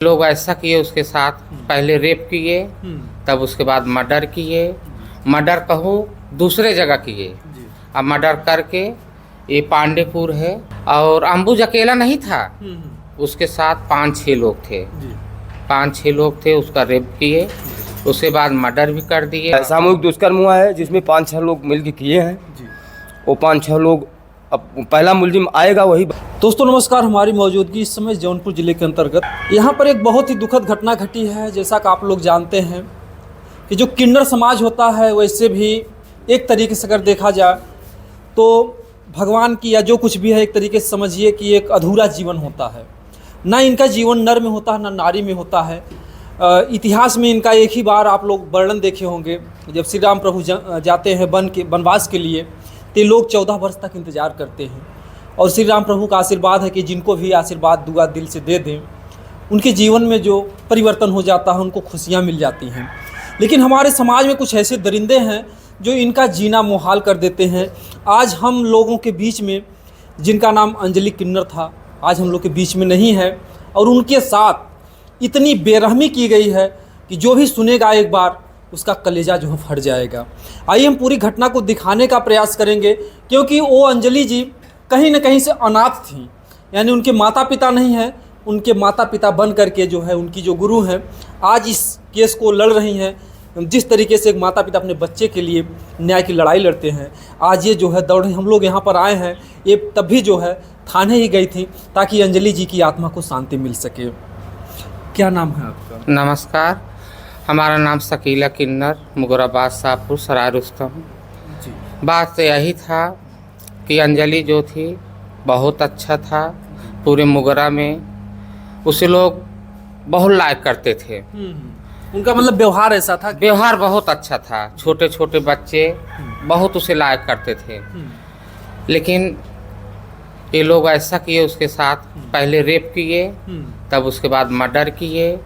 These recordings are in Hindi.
लोग ऐसा किए उसके साथ, पहले रेप किए, तब उसके बाद मर्डर किए। मर्डर कहूँ दूसरे जगह किए। जी। अब मर्डर करके ये पांडेपुर है, और अंबुज अकेला नहीं था, उसके साथ 5-6 लोग थे। जी। 5-6 लोग थे, उसका रेप किए, उसके बाद मर्डर भी कर दिए। सामूहिक दुष्कर्म हुआ है जिसमें 5-6 लोग मिलकर किए हैं। जी। वो 5-6 लोग, अब पहला मुलजिम आएगा वही। दोस्तों नमस्कार, हमारी मौजूदगी इस समय जौनपुर ज़िले के अंतर्गत यहाँ पर एक बहुत ही दुखद घटना घटी है। जैसा कि आप लोग जानते हैं कि जो किन्नर समाज होता है, वैसे भी एक तरीके से अगर देखा जाए तो भगवान की या जो कुछ भी है, एक तरीके से समझिए कि एक अधूरा जीवन होता है। ना इनका जीवन नर में होता है, ना नारी में होता है। इतिहास में इनका एक ही बार आप लोग वर्णन देखे होंगे, जब श्री राम प्रभु जाते हैं वनवास के लिए, तो लोग 14 वर्ष तक इंतज़ार करते हैं। और श्री राम प्रभु का आशीर्वाद है कि जिनको भी आशीर्वाद दुआ दिल से दे दें, उनके जीवन में जो परिवर्तन हो जाता है, उनको खुशियाँ मिल जाती हैं। लेकिन हमारे समाज में कुछ ऐसे दरिंदे हैं जो इनका जीना मुहाल कर देते हैं। आज हम लोगों के बीच में, जिनका नाम अंजलि किन्नर था, आज हम लोग के बीच में नहीं है, और उनके साथ इतनी बेरहमी की गई है कि जो भी सुनेगा एक बार उसका कलेजा जो है फट जाएगा। आइए हम पूरी घटना को दिखाने का प्रयास करेंगे, क्योंकि वो अंजलि जी कहीं न कहीं से अनाथ थी, यानी उनके माता पिता नहीं हैं। उनके माता पिता बन करके जो है उनकी जो गुरु हैं, आज इस केस को लड़ रही हैं। जिस तरीके से एक माता पिता अपने बच्चे के लिए न्याय की लड़ाई लड़ते हैं, आज ये जो है दौड़ रही। हम लोग यहाँ पर आए हैं, ये तब भी जो है थाने ही गई थी ताकि अंजलि जी की आत्मा को शांति मिल सके। क्या नाम है आपका? नमस्कार, हमारा नाम शकीला किन्नर, मुगराबाद शाहपुर सराय रुस्तम। जी। बात तो यही था कि अंजलि जो थी बहुत अच्छा था, पूरे मुगरा में उसे लोग बहुत लाइक करते थे। उनका मतलब व्यवहार ऐसा था? व्यवहार बहुत अच्छा था, छोटे छोटे बच्चे बहुत उसे लाइक करते थे। लेकिन ये लोग ऐसा किए उसके साथ, पहले रेप किए, तब उसके बाद मर्डर किए।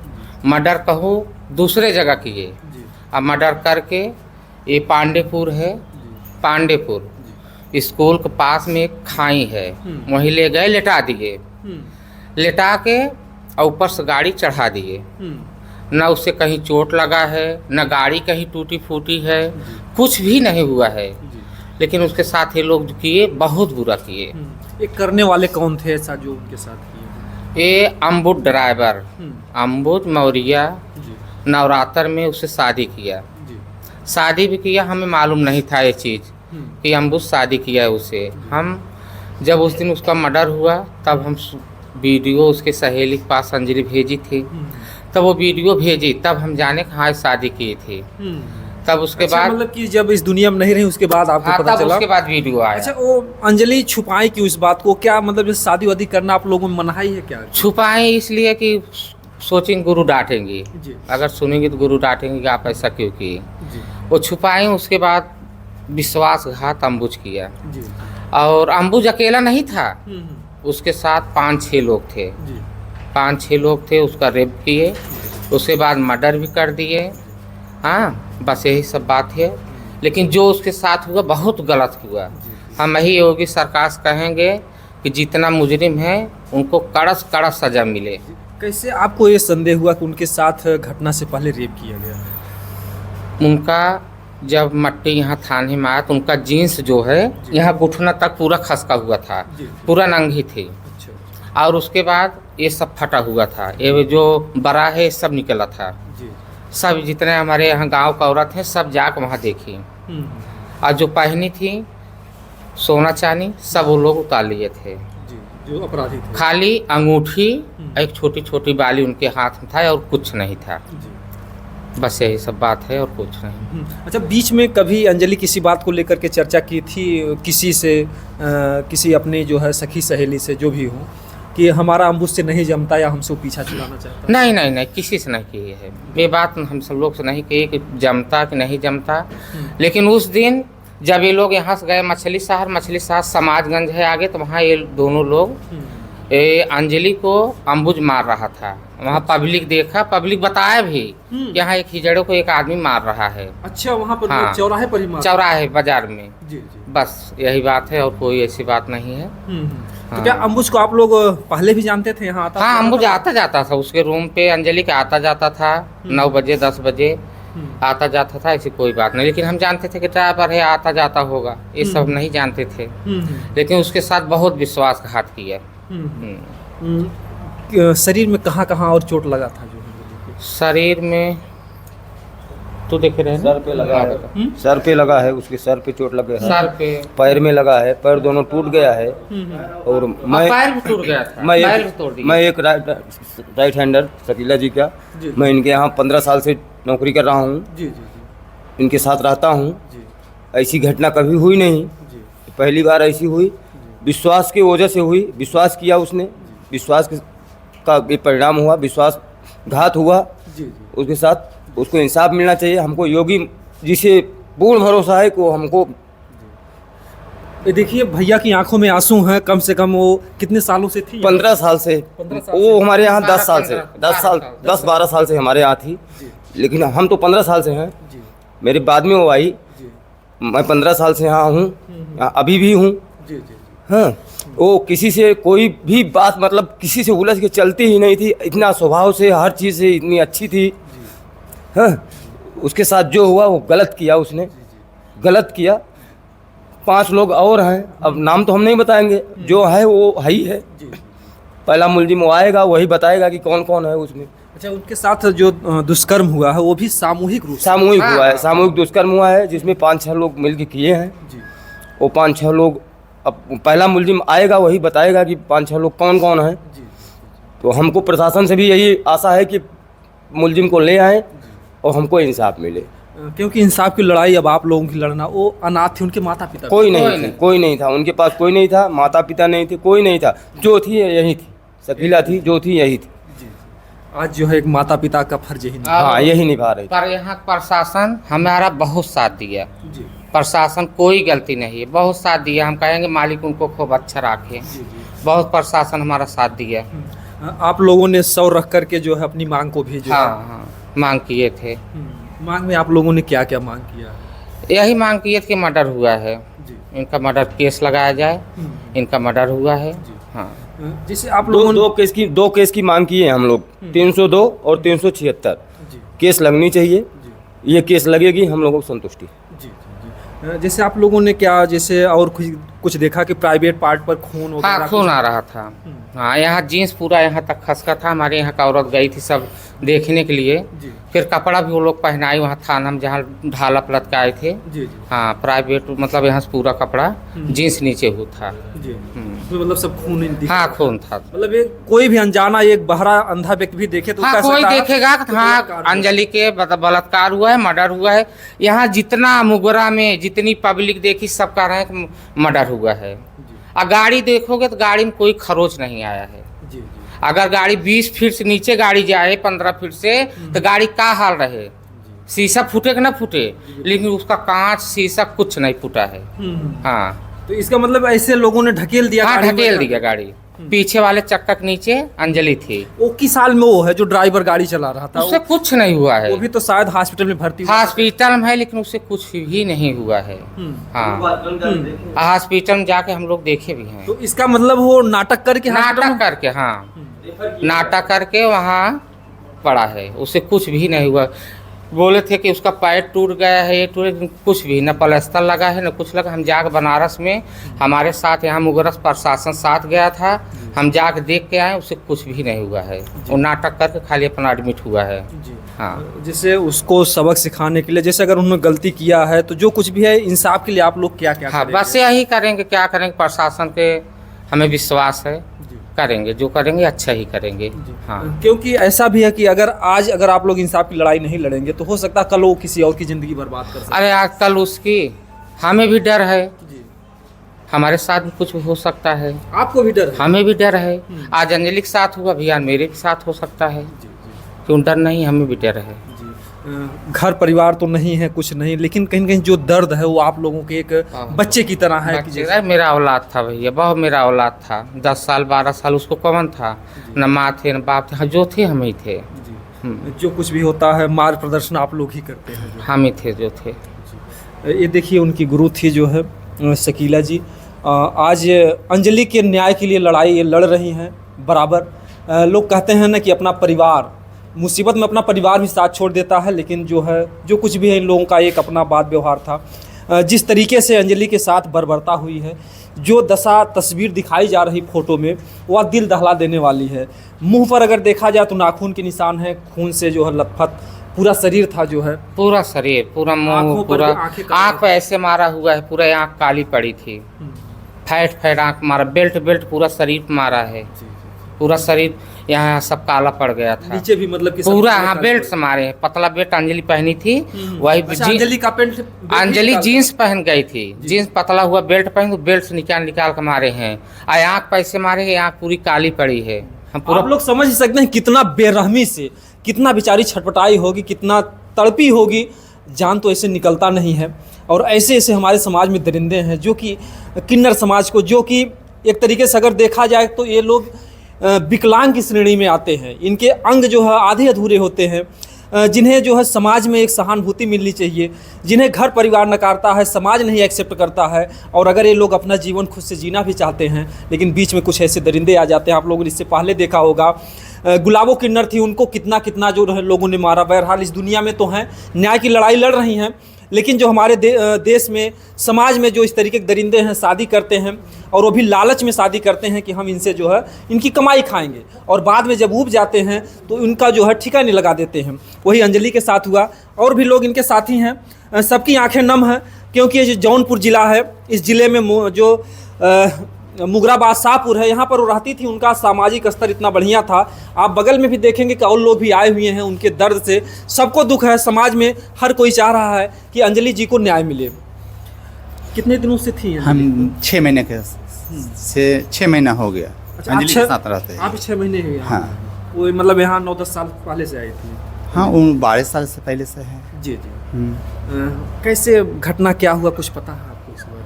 मर्डर कहूँ दूसरे जगह किए। अब मर्डर करके ये पांडेपुर है, पांडेपुर स्कूल के पास में एक खाई है, वहीं ले गए, लेटा दिए। लेटा के और ऊपर से गाड़ी चढ़ा दिए। न उससे कहीं चोट लगा है, न गाड़ी कहीं टूटी फूटी है, कुछ भी नहीं हुआ है। लेकिन उसके साथ ये लोग किए, बहुत बुरा किए। ये करने वाले कौन थे ऐसा जो उनके साथ किए? ये अम्बुज ड्राइवर, अम्बुज मौर्या, नवरात्र में उससे शादी किया। शादी भी किया, हमें मालूम नहीं था ये चीज़ कि अम्बुज शादी किया है उसे। हम जब उस दिन उसका मर्डर हुआ, तब हम वीडियो उसके सहेली के पास अंजलि भेजी थी, तब वो वीडियो भेजी, तब हम जाने कहाँ शादी की थी। तब उसके बाद मतलब कि जब इस दुनिया में नहीं रही उसके बाद आपको पता चला? उसके बाद वीडियो आया। अच्छा, वो अंजलि छुपाई क्यों इस बात को? क्या मतलब शादी वादी करना आप लोगों में मनाही है क्या? छुपाएं इसलिए कि सोचेंगे गुरु डांटेंगे, अगर सुनेंगे तो गुरु डांटेंगे कि आप ऐसा क्यों किए। वो छुपाएं। उसके बाद विश्वासघात अम्बुज किया, और अम्बुज अकेला नहीं था, उसके साथ 5-6 लोग थे। 5-6 लोग थे, उसका रेप किए, उसके बाद मर्डर भी कर दिए। हाँ, बस यही सब बात है। लेकिन जो उसके साथ हुआ बहुत गलत हुआ। हम यही योगी सरकार से कहेंगे कि जितना मुजरिम है उनको कड़क कड़क सजा मिले। कैसे आपको ये संदेह हुआ कि उनके साथ घटना से पहले रेप किया गया? उनका जब मट्टी यहाँ थाने में आया तो उनका जीन्स जो है यहाँ घुटना तक पूरा खसका हुआ था, पूरा नंगी थी। और उसके बाद ये सब फटा हुआ था, ये जो बड़ा है सब निकला था। सब जितने हमारे यहाँ गांव का औरत है सब जाकर वहाँ देखी, और जो पहनी थी सोना चांदी सब वो लोग उतार लिए थे। जो अपराधी थे, खाली अंगूठी, एक छोटी छोटी बाली उनके हाथ में था, और कुछ नहीं था। बस यही सब बात है और कुछ नहीं। अच्छा, बीच में कभी अंजलि किसी बात को लेकर के चर्चा की थी किसी से, किसी अपने जो है सखी सहेली से, जो भी हो, कि हमारा अम्बुज से नहीं जमता या हमसे पीछा छुड़ाना चाहता? नहीं नहीं नहीं, किसी से नहीं की है ये बात। हम सब लोग से नहीं की कि जमता कि नहीं जमता। लेकिन उस दिन जब ये लोग यहाँ से गए मछली शहर समाजगंज है आगे, तो वहाँ ये दोनों लोग अंजलि को अम्बुज मार रहा था। वहाँ पब्लिक देखा, पब्लिक बताया भी यहाँ एक हिजड़े को एक आदमी मार रहा है। अच्छा, वहाँ पर? हाँ, चौराहे पर ही मार? चौराहे बाजार में। जी। बस यही बात है, और कोई ऐसी बात नहीं है। तो क्या अम्बुज को आप लोग पहले भी जानते थे यहाँ आता हाँ, था? अम्बुज आता जाता था उसके रूम पे, अंजलि का आता जाता था 9 बजे 10 बजे आता जाता था, ऐसी कोई बात नहीं। लेकिन हम जानते थे कि ड्राइवर है, आता जाता होगा, ये सब नहीं जानते थे। लेकिन उसके साथ बहुत विश्वासघात किया। शरीर में कहाँ कहाँ और चोट लगा था जो? शरीर में तो देख रहे हैं सर पे लगा है, सर पे लगा है, उसके सर पे चोट लगा है, सर पे, पैर में लगा है, पैर दोनों टूट गया है। और मैं पैर भी टूट गया था, मैं पैर भी तोड़ दिया। मैं एक राइट हैंडर शकीला जी का, मैं इनके यहाँ 15 साल से नौकरी कर रहा हूँ, जी जी इनके साथ रहता हूँ। जी ऐसी घटना कभी हुई नहीं, जी पहली बार ऐसी हुई। विश्वास की वजह से हुई, विश्वास किया उसने, विश्वास का ये परिणाम हुआ, विश्वासघात हुआ जी जी। उसके साथ। उसको इंसाफ मिलना चाहिए। हमको योगी जी से पूर्ण भरोसा है कि वो हमको। ये देखिए भैया की आंखों में आंसू हैं, कम से कम वो कितने सालों से थी? 15 साल से 15 साल वो हमारे यहाँ 10 साल से 12 10-12 साल से हमारे यहाँ थी, लेकिन हम तो 15 साल से हैं। जी मेरे बाद में वो आई, जी मैं 15 साल से यहाँ हूँ, यहाँ अभी भी हूँ। जी जी हाँ, वो किसी से कोई भी बात मतलब किसी से उलझ के चलती ही नहीं थी, इतना स्वभाव से हर चीज़ से इतनी अच्छी थी। हाँ, उसके साथ जो हुआ वो गलत किया, उसने गलत किया। 5 लोग और हैं, अब नाम तो हम नहीं बताएंगे, जो है वो है ही है। जी। पहला मुलजिम वो आएगा, वही बताएगा कि कौन कौन है उसमें। अच्छा, उनके साथ जो दुष्कर्म हुआ है वो भी सामूहिक रूप से? सामूहिक हुआ है, सामूहिक दुष्कर्म हुआ है, जिसमें 5-6 लोग मिलकर किए हैं। जी वो 5-6 लोग, अब पहला मुलजिम आएगा वही बताएगा कि 5-6 लोग कौन कौन हैं। जी तो हमको प्रशासन से भी यही आशा है कि मुलजिम को ले आएँ और हमको इंसाफ मिले। क्योंकि इंसाफ की लड़ाई अब आप लोगों की लड़ना, वो अनाथ थे, उनके माता पिता कोई नहीं था, उनके पास कोई नहीं था, माता पिता नहीं थे, कोई नहीं था। जो थी यही थी, शकीला थी, जो थी यही थी। जी। आज जो है एक माता पिता का फर्ज ही नहीं। हाँ, यही निभा रही थी। पर यहाँ प्रशासन हमारा बहुत साथ दिया। जी प्रशासन कोई गलती नहीं है, बहुत साथ दिया। हम कहेंगे मालिक उनको खूब अच्छा रखे। जी जी। बहुत प्रशासन हमारा साथ दिया। आप लोगों ने सौ रख करके जो है अपनी मांग को भी जो है, हाँ हाँ, मांग किए थे। मांग में आप लोगों ने क्या क्या मांग किया? यही मांग किए थे कि मर्डर हुआ है, जी। इनका मर्डर केस लगाया जाए, इनका मर्डर हुआ है। हाँ, जिसे आप लोगों ने दो केस की मांग की है हम लोग, 302 और 376 जी केस लगनी चाहिए। जी ये केस लगेगी, हम लोगों को संतुष्टि। जी जी। जैसे आप लोगों ने क्या, जैसे और कुछ देखा कि प्राइवेट पार्ट पर खून हाँ, वगैरह खून आ रहा था। हाँ, यहाँ जीन्स पूरा यहाँ तक खसका था। हमारे यहाँ का औरत गई थी सब देखने के लिए, जी फिर कपड़ा भी वो लोग पहनाई वहाँ थाना में जहाँ ढालप लटकाए थे। जी जी हाँ, प्राइवेट मतलब यहाँ से पूरा कपड़ा जीन्स नीचे हुआ था। जी। तो मतलब सब खून ही दिख- हाँ, खून था। मतलब एक कोई भी अनजाना एक बहरा अंधा व्यक्ति भी देखे तो हाँ, कह कोई सकता है देखेगा कि कि हाँ, अंजलि के बलात्कार हुआ है, मर्डर हुआ है। यहाँ जितना मुगरा में जितनी पब्लिक देखी सब कह रहे हैं कि मर्डर हुआ है। और गाड़ी देखोगे तो गाड़ी में कोई खरोच नहीं आया है। जी जी अगर गाड़ी 20 फीट से नीचे गाड़ी जाए 15 फीट से तो गाड़ी का हाल रहे, शीशा फूटे कि ना फूटे, लेकिन उसका कांच शीशा कुछ नहीं फूटा है। हाँ तो इसका मतलब ऐसे लोगों ने ढकेल दिया हाँ, गाड़ी में? ढकेल दिया गाड़ी। पीछे वाले चक्का के नीचे अंजलि थी। वो किस साल में वो है जो ड्राइवर गाड़ी चला रहा था? उससे कुछ नहीं हुआ है। वो भी तो शायद हॉस्पिटल में भर्ती हुआ। हॉस्पिटल में है, लेकिन उससे कुछ भी नहीं हुआ है। हाँ, हॉस्पिटल में जाके हम लोग देखे भी हैं। तो इसका मतलब वो नाटक करके हॉस्पिटल नाटक में- करके, हाँ, नाटक करके वहाँ पड़ा है, उससे कुछ भी नहीं हुआ। बोले थे कि उसका पैर टूट गया है, ये टूट, कुछ भी, न प्लास्टर लगा है न कुछ लगा। हम जाकर बनारस में, हमारे साथ यहाँ मुगरस प्रशासन साथ गया था, हम जाकर देख के आए, उससे कुछ भी नहीं हुआ है। वो नाटक करके खाली अपना एडमिट हुआ है। जी। हाँ, जैसे उसको सबक सिखाने के लिए, जैसे अगर उन्होंने गलती किया है तो जो कुछ भी है इंसाफ के लिए आप लोग क्या क्या हाँ, करेंगे? बस यही करेंगे। क्या करेंगे, प्रशासन के हमें विश्वास है, जी। करेंगे जो करेंगे अच्छा ही करेंगे। हाँ, क्योंकि ऐसा भी है कि अगर आप लोग इंसाफ की लड़ाई नहीं लड़ेंगे तो हो सकता है कल वो किसी और की जिंदगी बर्बाद कर सकते अरे आजकल उसकी हमें भी डर है, जी। हमारे साथ भी कुछ हो सकता है, आपको भी डर है? हमें भी डर है। आज अंजलि के साथ हुआ, भैया मेरे भी साथ हो सकता है। जी जी क्यों डर नहीं, हमें भी डर है। जी। घर परिवार तो नहीं है, कुछ नहीं, लेकिन कहीं न कहीं जो दर्द है वो आप लोगों के एक बच्चे की तरह है कि बच्चे, मेरा औलाद था भैया, बहुत मेरा औलाद था। 10 साल 12 साल उसको कौन था, न माँ थे न बाप थे, जो थे हम ही थे। जी। जो कुछ भी होता है मार्ग प्रदर्शन आप लोग ही करते हैं। हम ही थे जो थे। ये देखिए उनकी गुरु थी जो है शकीला जी, आज अंजलि के न्याय के लिए लड़ाई ये लड़ रही हैं बराबर। लोग कहते हैं ना कि अपना परिवार, मुसीबत में अपना परिवार भी साथ छोड़ देता है, लेकिन जो है जो कुछ भी है इन लोगों का एक अपना बात व्यवहार था। जिस तरीके से अंजलि के साथ बर्बरता हुई है, जो दशा तस्वीर दिखाई जा रही फ़ोटो में, वह दिल दहला देने वाली है। मुंह पर अगर देखा जाए तो नाखून के निशान हैं, खून से जो है लथपथ पूरा शरीर था जो है, पूरा शरीर, पूरा मुंह, पूरा आँख पे ऐसे मारा हुआ है, पूरा आँख काली पड़ी थी, फैट आँख मारा, बेल्ट पूरा शरीर पे मारा है, पूरा शरीर यहाँ सब काला पड़ गया था। नीचे भी मतलब कि पूरा हाँ बेल्ट से मारे, पतला बेल्ट अंजलि पहनी थी, वही अच्छा, अंजलि का पेंट, अंजलि जीन्स पहन गई थी, जीन्स पतला हुआ बेल्ट पहन, बेल्ट से निकाल के मारे हैं। आँख पैसे मारे हैं, आँख पूरी काली पड़ी है। हम पूरा, आप लोग समझ ही सकते हैं कितना बेरहमी से, कितना बेचारी छटपटाई होगी, कितना तड़पी होगी, जान तो ऐसे निकलता नहीं है। और ऐसे ऐसे हमारे समाज में दरिंदे हैं जो कि किन्नर समाज को, जो कि एक तरीके से अगर देखा जाए तो ये लोग विकलांग की श्रेणी में आते हैं। इनके अंग जो है आधे अधूरे होते हैं, जिन्हें जो है समाज में एक सहानुभूति मिलनी चाहिए, जिन्हें घर परिवार नकारता है, समाज नहीं एक्सेप्ट करता है। और अगर ये लोग अपना जीवन खुद से जीना भी चाहते हैं, लेकिन बीच में कुछ ऐसे दरिंदे आ जाते हैं। आप लोगों ने इससे पहले देखा होगा गुलाबो किन्नर थी, उनको कितना कितना जो लोगों ने मारा। बहरहाल इस दुनिया में तो हैं, न्याय की लड़ाई लड़ रही हैं, लेकिन जो हमारे देश में, समाज में जो इस तरीके के दरिंदे हैं, शादी करते हैं और वो भी लालच में शादी करते हैं कि हम इनसे जो है इनकी कमाई खाएंगे, और बाद में जब ऊब जाते हैं तो इनका जो है ठिकाने लगा देते हैं। वही अंजलि के साथ हुआ, और भी लोग इनके साथी हैं। सबकी आंखें नम हैं, क्योंकि ये जो जौनपुर ज़िला है, इस ज़िले में जो मुगराबाद शाहपुर है, यहाँ पर वो रहती थी। उनका सामाजिक स्तर इतना बढ़िया था। आप बगल में भी देखेंगे कि और लोग भी आए हुए हैं। उनके दर्द से सबको दुख है, समाज में हर कोई चाह रहा है कि अंजलि जी को न्याय मिले। कितने दिनों से थी हम 6 महीने के से 6 महीना हो गया। अच्छा, अंजलि के साथ रहते हैं। आप 6 महीने हुए? हाँ, वो मतलब यहाँ 9-10 साल पहले से आए थे? हाँ, उन 12 साल से पहले से है। जी जी। कैसे घटना क्या हुआ, कुछ पता है आपको इस बारे में?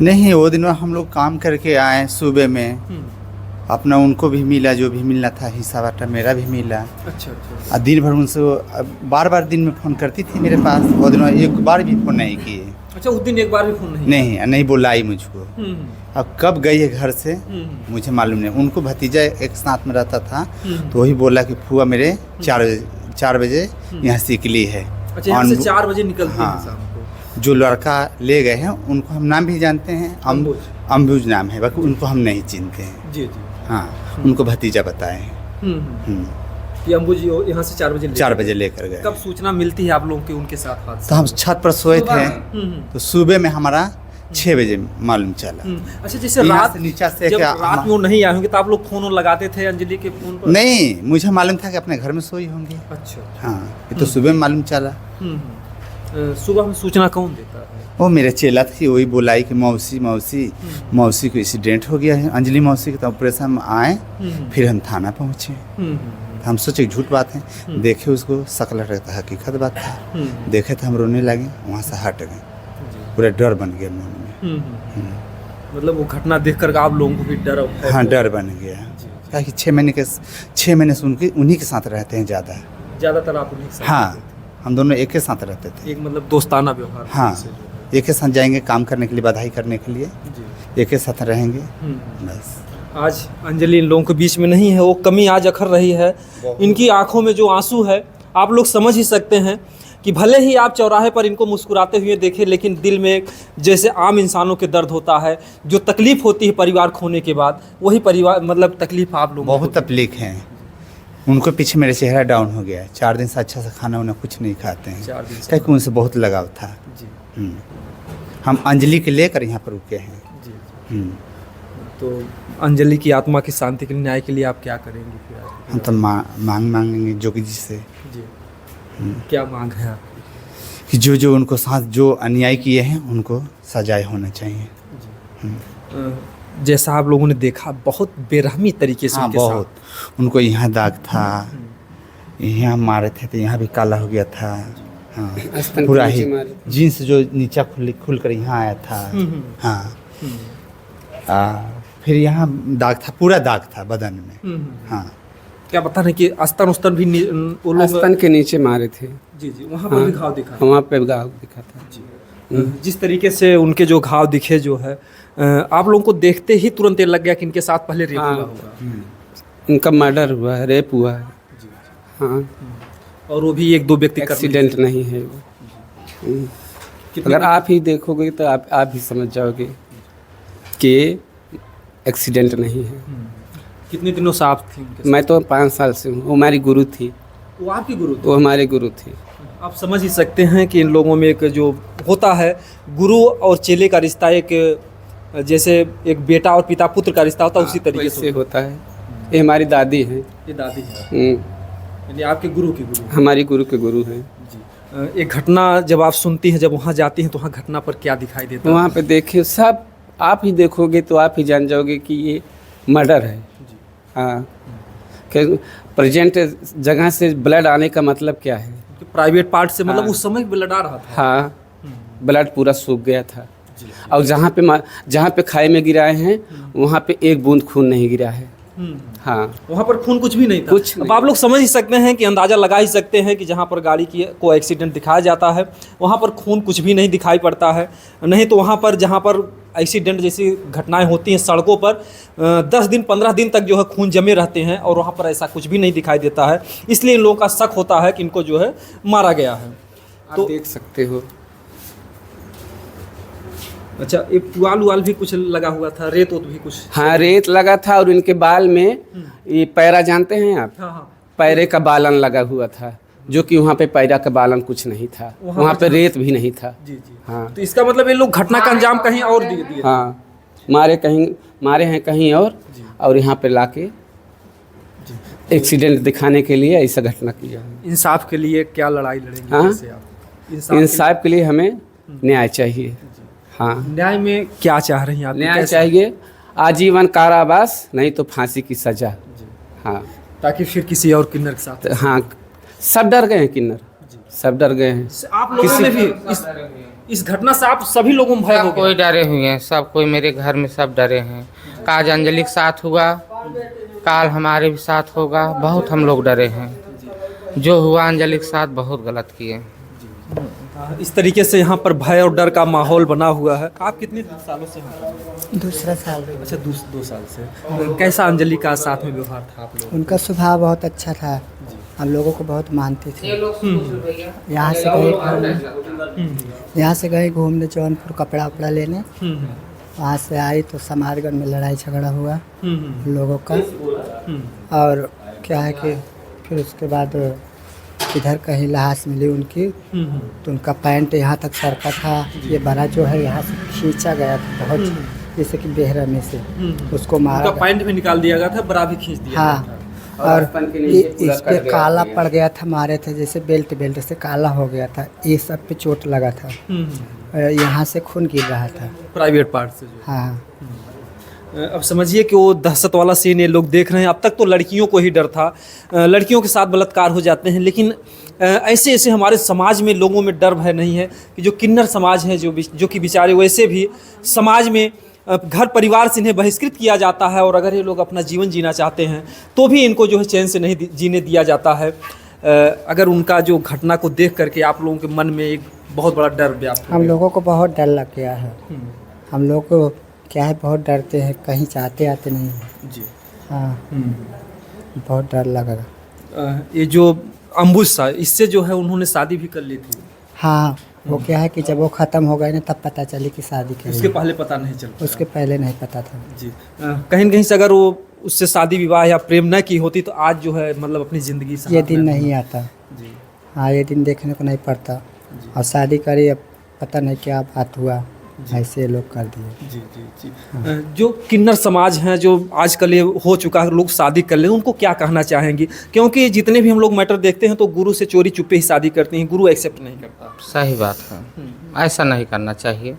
नहीं, वो दिन हम लोग काम करके आए सुबह में, अपना उनको भी मिला, जो भी मिलना था हिस्सा बाटा मेरा भी मिला। अच्छा अच्छा। और दिन भर उनसे बार बार दिन में फ़ोन करती थी मेरे पास, वो दिन एक बार भी फ़ोन नहीं किए। अच्छा, उस दिन एक बार भी फ़ोन नहीं बुलाई मुझको। अब कब गई है घर से मुझे मालूम नहीं। उनको भतीजा एक साथ में रहता था, तो वही बोला कि फुआ मेरे 4 बजे यहाँ से निकली है। अच्छा, यहाँ से 4 बजे निकलती है हाँ, शाम को। जो लड़का ले गए हैं उनको हम नाम भी जानते हैं, अम्बुज नाम है, बाकी उनको हम नहीं चिनते हैं। जी जी। हाँ, उनको भतीजा बताए हैं कि अम्बुज यहाँ से 4 बजे लेकर गए। कब सूचना मिलती है आप लोगों के उनके साथ हादसा? तो हम छत पर सोए थे, तो सुबह में हमारा 6 बजे मालूम चला। अच्छा, जैसे रात नीचा से जब रात में वो नहीं आए होंगे तो आप लोग फोन लगाते थे अंजलि के फोन पर? नहीं, मुझे मालूम था कि अपने घर में सोई होंगे। अच्छा। हाँ, ये तो सुबह में मालूम चला। सुबह में सूचना कौन देता है? वो मेरे चेला थी, वही बुलाई कि मौसी को एक्सीडेंट हो गया है, अंजलि मौसी के। तो ऑपरेशन हम आए, फिर हम थाना पहुँचे। हम सोचे झूठ बात है, देखे उसको शकल रहता, हकीकत बात था। देखे तो हम रोने लगे, वहाँ से हट गए, पूरा डर बन गया मन में। मतलब वो घटना देखकर आप लोगों को भी डर? हाँ, डर बन गया, क्योंकि 6 महीने से उन्हीं के साथ रहते हैं ज़्यादातर आप उन्हीं के साथ? हाँ, हम दोनों एक के साथ रहते थे। एक मतलब दोस्ताना व्यवहार? हाँ, एक के साथ जाएंगे काम करने के लिए, बधाई करने के लिए, एक के साथ रहेंगे बस। आज अंजलि इन लोगों के बीच में नहीं है, वो कमी आज अखर रही है। इनकी आंखों में जो आंसू है, आप लोग समझ ही सकते हैं कि भले ही आप चौराहे पर इनको मुस्कुराते हुए देखें, लेकिन दिल में जैसे आम इंसानों के दर्द होता है, जो तकलीफ़ होती है परिवार खोने के बाद, वही परिवार मतलब तकलीफ़ आप लोग बहुत तकलीफ है। उनको पीछे मेरा चेहरा डाउन हो गया है। 4 दिन से अच्छा सा खाना उन्हें कुछ नहीं खाते हैं, क्योंकि उनसे बहुत लगाव था। हम अंजलि के लेकर यहाँ पर रुके हैं। तो अंजलि की आत्मा की शांति के लिए, न्याय के लिए आप क्या करेंगे फिर? हम तो मांगेंगे जोगी जी से। जी। क्या मांग है आपकी? कि जो उनको साथ जो अन्याय किए हैं उनको सजाए होना चाहिए। जैसा आप लोगों ने देखा, बहुत बेरहमी तरीके से हाँ, बहुत उनको यहाँ दाग था, यहाँ मारे थे तो यहाँ भी काला हो गया था। हाँ, पूरा ही जीन्स जो नीचा खुल कर यहाँ आया था। हाँ, फिर यहाँ दाग था, पूरा दाग था बदन में। हाँ, क्या बता रहे कि स्तन उस्तन भी वो लोग स्तन के नीचे मारे थे? जी जी, वहाँ पर भी घाव दिखा? वहाँ पे घाव दिखा था जी। जिस तरीके से उनके जो घाव दिखे जो है आप लोगों को देखते ही तुरंत ये लग गया कि इनके साथ पहले रेप हुआ होगा। इनका मर्डर हुआ है, रेप हुआ है। हाँ, और वो भी 1-2 व्यक्ति एक्सीडेंट नहीं है वो। अगर आप ही देखोगे तो आप भी समझ जाओगे कि एक्सीडेंट नहीं है। कितने दिनों से आप थे उनके साथ? मैं तो 5 साल से हूँ। वो हमारी गुरु थी। वो आपकी गुरु थे? वो हमारे गुरु थी। आप समझ ही सकते हैं कि इन लोगों में एक जो होता है गुरु और चेले का रिश्ता, एक जैसे एक बेटा और पिता पुत्र का रिश्ता होता है, उसी तरीके से होता है। ये हमारी दादी हैं। ये दादी है, यानी आपके गुरु की गुरु? हमारी गुरु के गुरु हैं। जी। एक घटना जब आप सुनती हैं, जब वहाँ जाती हैं, तो वहाँ घटना पर क्या दिखाई देता है? वहाँ पे देखिए, सब आप ही देखोगे तो आप ही जान जाओगे कि ये मर्डर है। हाँ, कि प्रेजेंट जगह से ब्लड आने का मतलब क्या है? प्राइवेट पार्ट से मतलब हाँ। उस समय ब्लड आ रहा था? हाँ, ब्लड पूरा सूख गया था। और जहाँ पे खाई में गिराए हैं वहाँ पे एक बूंद खून नहीं गिरा है। हाँ, वहाँ पर खून कुछ भी नहीं था? कुछ अब नहीं। आप लोग समझ ही सकते हैं कि अंदाज़ा लगा ही सकते हैं कि जहाँ पर गाड़ी को एक्सीडेंट दिखाया जाता है वहाँ पर खून कुछ भी नहीं दिखाई पड़ता है। नहीं तो वहाँ पर जहाँ पर एक्सीडेंट जैसी घटनाएं होती हैं सड़कों पर 10 दिन 15 दिन तक जो है खून जमे रहते हैं, और वहाँ पर ऐसा कुछ भी नहीं दिखाई देता है। इसलिए इन लोगों का शक होता है कि इनको जो है मारा गया है। तो देख सकते हो। अच्छा, एक पुआल उवाल भी कुछ लगा हुआ था, रेत भी कुछ? हाँ, रेत लगा था। और इनके बाल में ये पैरा जानते हैं आप? हाँ। पैरे का बालन लगा हुआ था, जो कि वहाँ पे पैरा का बालन कुछ नहीं था। वहाँ पे रेत भी नहीं था। जी जी। हाँ तो इसका मतलब ये लोग घटना का अंजाम कहीं और दिए? हाँ, मारे हैं कहीं और यहाँ पे लाके एक्सीडेंट दिखाने के लिए ऐसा घटना किया। इंसाफ के लिए क्या लड़ाई लड़ेंगे? हाँ? कैसे आप इंसाफ के लिए हमें न्याय चाहिए। हाँ, न्याय में क्या चाह रही हैं आप? न्याय चाहिए, आजीवन कारावास, नहीं तो फांसी की सजा। हाँ, ताकि फिर किसी और किन्नर के साथ? हाँ, सब डर गए हैं किन्नर, सब डर गए हैं। आप लोगों में भी इस घटना से आप सभी लोगों में भय हो सब गया? कोई डरे हुए हैं, सब कोई मेरे घर में सब डरे हैं। काज अंजलि के साथ हुआ, काल हमारे भी साथ होगा। बहुत हम लोग डरे हैं। जो हुआ अंजलि के साथ बहुत गलत किए। इस तरीके से यहाँ पर भय और डर का माहौल बना हुआ है। आप कितने सालों से यहाँ पर? दूसरा साल। अच्छा, 2 साल से। कैसा अंजलि का साथ में व्यवहार था आप लोग? उनका स्वभाव बहुत अच्छा था, हम लोगों को बहुत मानते थे। यहाँ से गए घूमने जौनपुर कपड़ा उपड़ा लेने। वहाँ से आई तो समारगढ़ में लड़ाई झगड़ा हुआ लोगों का। और क्या है कि फिर उसके बाद इधर कहीं लाश मिली उनकी, तो उनका पैंट यहाँ तक सरका था। ये बड़ा जो है यहाँ से खींचा गया था बहुत, जैसे कि बेहरमी से उसको मारा। उनका पैंट भी निकाल दिया गया था, बरा भी खींच दिया हाँ, गया था। और इस पे काला पड़ गया था, मारे थे जैसे बेल्ट से काला हो गया था। ये सब पे चोट लगा था, यहाँ से खून गिर रहा था प्राइवेट पार्ट से जो। हाँ। अब समझिए कि वो दहशत वाला सीन ये लोग देख रहे हैं। अब तक तो लड़कियों को ही डर था, लड़कियों के साथ बलात्कार हो जाते हैं, लेकिन ऐसे ऐसे हमारे समाज में लोगों में डर भय नहीं है कि जो किन्नर समाज है, जो कि बेचारे वैसे भी समाज में घर परिवार से इन्हें बहिष्कृत किया जाता है। और अगर ये लोग अपना जीवन जीना चाहते हैं तो भी इनको जो है चैन से नहीं जीने दिया जाता है। अगर उनका जो घटना को देख करके आप लोगों के मन में एक बहुत बड़ा डर व्याप्त हो हम गया। लोगों को बहुत डर लग गया है। हम लोग को क्या है, बहुत डरते हैं, कहीं चाहते आते नहीं हैं जी। हाँ, बहुत डर लगा। ये जो अम्बुज था, इससे जो है उन्होंने शादी भी कर ली थी? हाँ, वो क्या है कि जब वो ख़त्म हो गए ना तब पता चली कि शादी उसके करी। पहले पता नहीं चलता? उसके पहले नहीं पता था जी। कहीं न कहीं से अगर वो उससे शादी विवाह या प्रेम न की होती तो आज जो है मतलब अपनी ज़िंदगी से ये हाथ दिन में- नहीं आता। जी। हाँ, ये दिन देखने को नहीं पड़ता। और शादी करी, अब पता नहीं क्या बात हुआ, ऐसे लोग कर दिए। जी जी जी। जो किन्नर समाज हैं, जो आजकल ये हो चुका है, लोग शादी कर ले, उनको क्या कहना चाहेंगी? क्योंकि जितने भी हम लोग मैटर देखते हैं तो गुरु से चोरी चुपे ही शादी करते हैं, गुरु एक्सेप्ट नहीं करता। सही बात है, ऐसा नहीं करना चाहिए।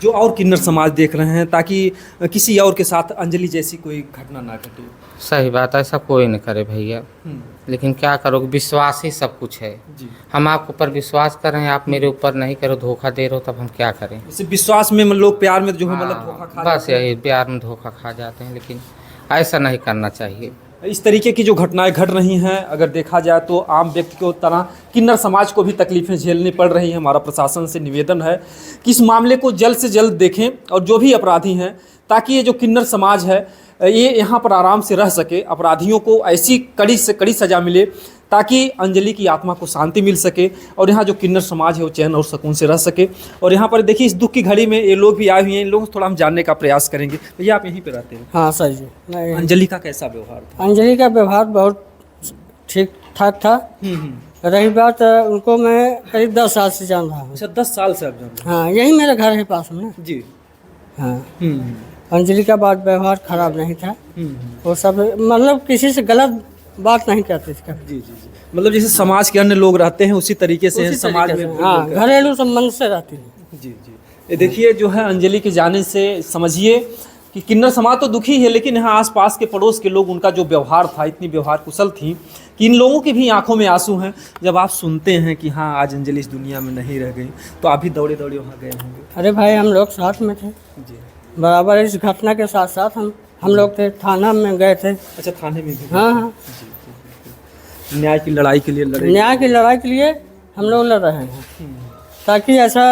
जो और किन्नर समाज देख रहे हैं, ताकि किसी और के साथ अंजलि जैसी कोई घटना ना घटे। सही बात, ऐसा कोई नहीं करे भैया। लेकिन क्या करोगे, विश्वास ही सब कुछ है। जी। हम आपके ऊपर विश्वास कर रहे हैं, आप मेरे ऊपर नहीं करो, धोखा दे रहे हो, तब हम क्या करें? इसे विश्वास में लोग प्यार में जो है मतलब धोखा खा बस जाते हैं। यही, प्यार में धोखा खा जाते हैं। लेकिन ऐसा नहीं करना चाहिए। इस तरीके की जो घटनाएं घट रही हैं, अगर देखा जाए तो आम व्यक्ति को तरह किन्नर समाज को भी तकलीफ़ें झेलनी पड़ रही हैं। हमारा प्रशासन से निवेदन है कि इस मामले को जल्द से जल्द देखें और जो भी अपराधी हैं, ताकि ये जो किन्नर समाज है ये यहाँ पर आराम से रह सके, अपराधियों को ऐसी कड़ी से कड़ी सज़ा मिले ताकि अंजलि की आत्मा को शांति मिल सके और यहाँ जो किन्नर समाज है वो चैन और सुकून से रह सके। और यहाँ पर देखिए इस दुख की घड़ी में ये लोग भी आए हुए हैं, इन लोगों से थोड़ा हम जानने का प्रयास करेंगे। भैया आप यहीं पे रहते हैं? हाँ सर जी। नहीं, अंजलि का कैसा व्यवहार था? अंजलि का व्यवहार बहुत ठीक ठाक था। रही बात उनको मैं करीब 10 साल से जान रहा हूँ। अच्छा 10 साल से आप जान रहे हाँ, यही मेरा घर है पास में ना। हैं? जी। हाँ, अंजलि का बात व्यवहार खराब नहीं था। वो सब मतलब किसी से गलत बात नहीं करते थे कभी। जी जी जी, मतलब जैसे समाज के अन्य लोग रहते हैं उसी तरीके से उसी समाज तरीके में से, हाँ, घरेलू संबंध से रहती है। जी जी। ये देखिए जो है अंजलि के जाने से समझिए कि किन्नर समाज तो दुखी है, लेकिन यहाँ आसपास के पड़ोस के लोग, उनका जो व्यवहार था, इतनी व्यवहार कुशल थी कि इन लोगों की भी आंखों में आंसू हैं। जब आप सुनते हैं कि हाँ आज अंजलि इस दुनिया में नहीं रह गई, तो आप भी दौड़े दौड़े वहाँ गए होंगे? अरे भाई हम लोग साथ में थे जी। बराबर, इस घटना के साथ साथ हम लोग थे, थाना में गए थे। अच्छा थाने में भी? हाँ हाँ, न्याय की लड़ाई के लिए लड़े? न्याय की लड़ाई के लिए हम लोग लड़ रहे हैं ताकि ऐसा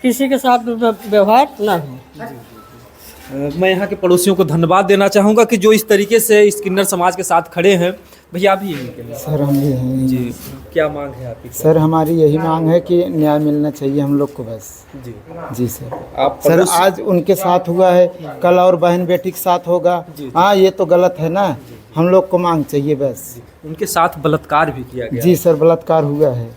किसी के साथ व्यवहार ना हो। मैं यहाँ के पड़ोसियों को धन्यवाद देना चाहूँगा कि जो इस तरीके से इस किन्नर समाज के साथ खड़े हैं। भैया आप भी यहीं के हैं? सर हम भी हैं जी। क्या मांग है आपकी? सर हमारी यही मांग है कि न्याय मिलना चाहिए हम लोग को बस। जी जी सर। आप सर आज उनके साथ हुआ है, कल और बहन बेटी के साथ होगा। हाँ ये तो गलत है ना, हम लोग को मांग चाहिए बस। उनके साथ बलात्कार भी किया गया? जी सर बलात्कार हुआ है।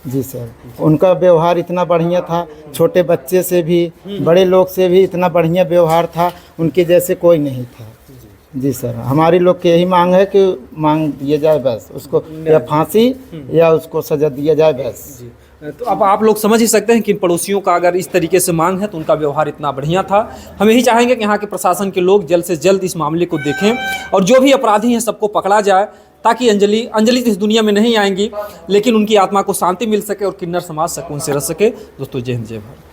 जी सर, उनका व्यवहार इतना बढ़िया था, छोटे बच्चे से भी बड़े लोग से भी इतना बढ़िया व्यवहार था, उनके जैसे कोई नहीं था। जी सर, हमारी लोग की यही मांग है कि मांग दिया जाए बस उसको, या फांसी या उसको सजा दिया जाए बस। तो अब आप लोग समझ ही सकते हैं कि इन पड़ोसियों का अगर इस तरीके से मांग है तो उनका व्यवहार इतना बढ़िया था। हम यही चाहेंगे कि यहाँ के प्रशासन के लोग जल्द से जल्द इस मामले को देखें और जो भी अपराधी हैं सबको पकड़ा जाए, ताकि अंजलि तो इस दुनिया में नहीं आएंगी, लेकिन उनकी आत्मा को शांति मिल सके और किन्नर समाज सुकून से रह सके। दोस्तों जय हिंद जय भारत।